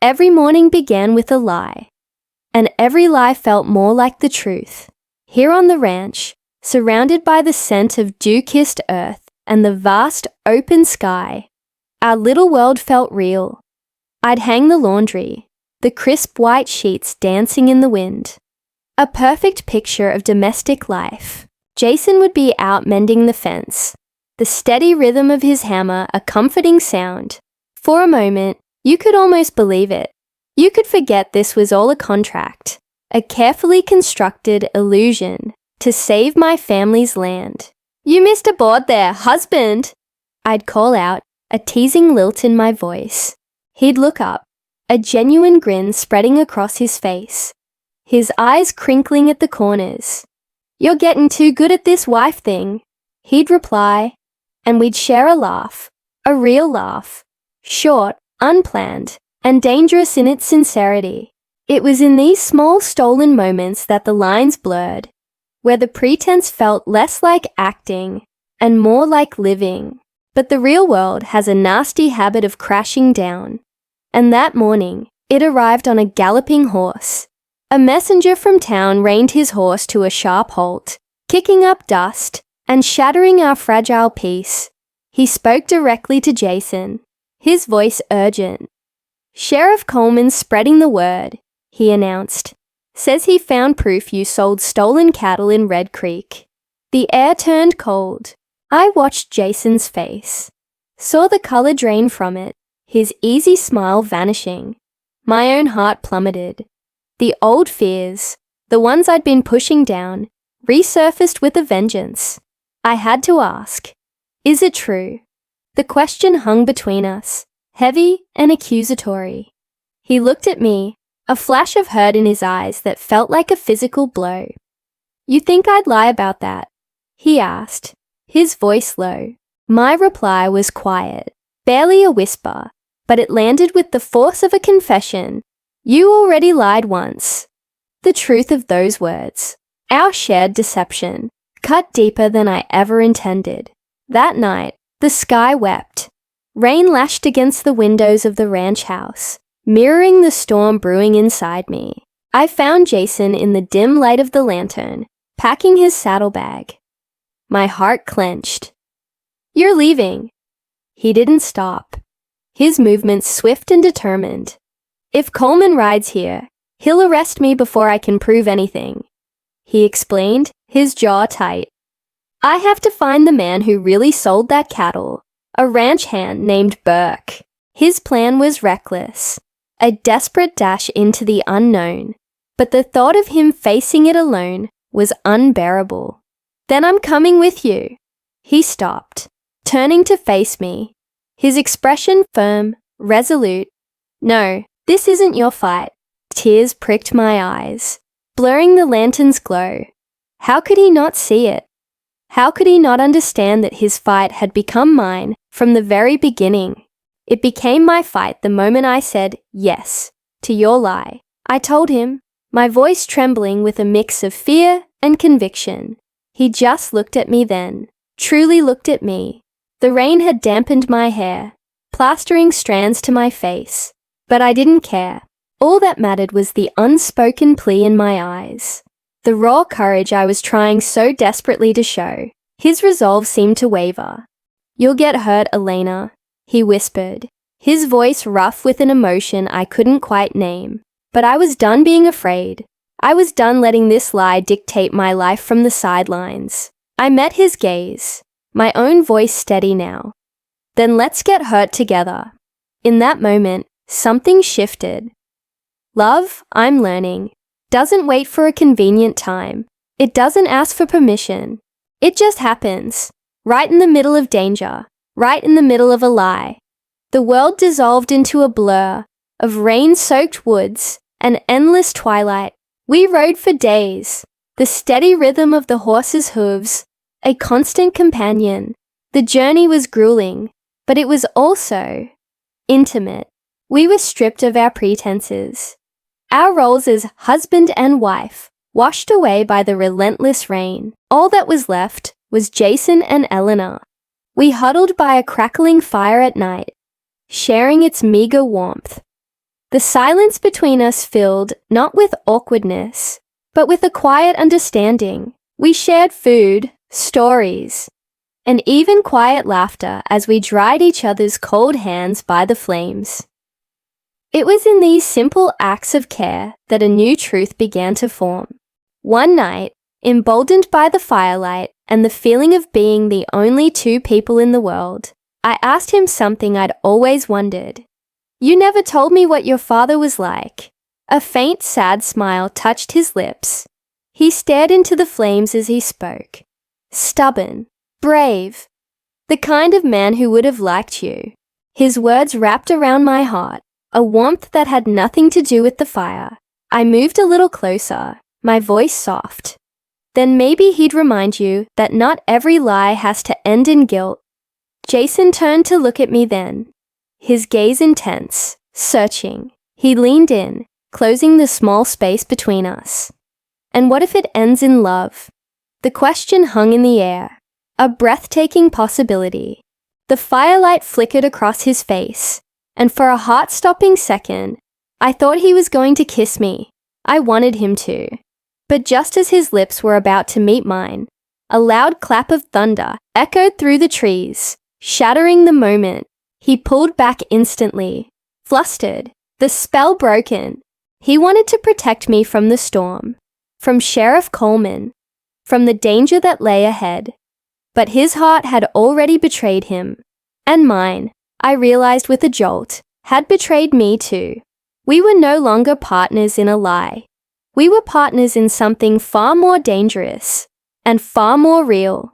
Every morning began with a lie, and every lie felt more like the truth. Here on the ranch, surrounded by the scent of dew-kissed earth and the vast open sky, our little world felt real. I'd hang the laundry, the crisp white sheets dancing in the wind. A perfect picture of domestic life. Jason would be out mending the fence, the steady rhythm of his hammer a comforting sound. For a moment, you could almost believe it. You could forget this was all a contract, a carefully constructed illusion to save my family's land. "You missed a board there, husband!" I'd call out, a teasing lilt in my voice. He'd look up, a genuine grin spreading across his face, his eyes crinkling at the corners. "You're getting too good at this wife thing," he'd reply, and we'd share a laugh, a real laugh, short, unplanned, and dangerous in its sincerity. It was in these small stolen moments that the lines blurred, where the pretense felt less like acting and more like living. But the real world has a nasty habit of crashing down, and that morning, it arrived on a galloping horse. A messenger from town reined his horse to a sharp halt, kicking up dust and shattering our fragile peace. He spoke directly to Jason, his voice urgent. "Sheriff Coleman's spreading the word," he announced. "Says he found proof you sold stolen cattle in Red Creek." The air turned cold. I watched Jason's face, saw the color drain from it, his easy smile vanishing. My own heart plummeted. The old fears, the ones I'd been pushing down, resurfaced with a vengeance. I had to ask, "Is it true?" The question hung between us, heavy and accusatory. He looked at me, a flash of hurt in his eyes that felt like a physical blow. "You think I'd lie about that?" he asked, his voice low. My reply was quiet, barely a whisper, but it landed with the force of a confession. "You already lied once." The truth of those words, our shared deception, cut deeper than I ever intended. That night, the sky wept. Rain lashed against the windows of the ranch house, mirroring the storm brewing inside me. I found Jason in the dim light of the lantern, packing his saddlebag. My heart clenched. "You're leaving." He didn't stop, his movements swift and determined. "If Coleman rides here, he'll arrest me before I can prove anything," he explained, his jaw tight. "I have to find the man who really sold that cattle, a ranch hand named Burke." His plan was reckless, a desperate dash into the unknown, but the thought of him facing it alone was unbearable. "Then I'm coming with you." He stopped, turning to face me, his expression firm, resolute. "No, this isn't your fight." Tears pricked my eyes, blurring the lantern's glow. How could he not see it? How could he not understand that his fight had become mine from the very beginning? It became my fight the moment I said yes to your lie. I told him, my voice trembling with a mix of fear and conviction. He just looked at me then, truly looked at me. The rain had dampened my hair, plastering strands to my face, but I didn't care. All that mattered was the unspoken plea in my eyes, the raw courage I was trying so desperately to show. His resolve seemed to waver. "You'll get hurt, Elena," he whispered, his voice rough with an emotion I couldn't quite name. But I was done being afraid. I was done letting this lie dictate my life from the sidelines. I met his gaze, my own voice steady now. "Then let's get hurt together." In that moment, something shifted. Love, I'm learning, doesn't wait for a convenient time. It doesn't ask for permission. It just happens, right in the middle of danger, right in the middle of a lie. The world dissolved into a blur of rain-soaked woods and endless twilight. We rode for days, the steady rhythm of the horse's hooves, a constant companion. The journey was grueling, but it was also intimate. We were stripped of our pretenses. Our roles as husband and wife washed away by the relentless rain. All that was left was Jason and Elena. We huddled by a crackling fire at night, sharing its meager warmth. The silence between us filled not with awkwardness, but with a quiet understanding. We shared food, stories, and even quiet laughter as we dried each other's cold hands by the flames. It was in these simple acts of care that a new truth began to form. One night, emboldened by the firelight and the feeling of being the only two people in the world, I asked him something I'd always wondered. "You never told me what your father was like." A faint, sad smile touched his lips. He stared into the flames as he spoke. "Stubborn, brave, the kind of man who would have liked you." His words wrapped around my heart, a warmth that had nothing to do with the fire. I moved a little closer, my voice soft. "Then maybe he'd remind you that not every lie has to end in guilt." Jason turned to look at me then, his gaze intense, searching. He leaned in, closing the small space between us. "And what if it ends in love?" The question hung in the air, a breathtaking possibility. The firelight flickered across his face, and for a heart-stopping second, I thought he was going to kiss me. I wanted him to. But just as his lips were about to meet mine, a loud clap of thunder echoed through the trees, shattering the moment. He pulled back instantly, flustered, the spell broken. He wanted to protect me from the storm, from Sheriff Coleman, from the danger that lay ahead. But his heart had already betrayed him, and mine, I realized with a jolt, had betrayed me too. We were no longer partners in a lie. We were partners in something far more dangerous and far more real.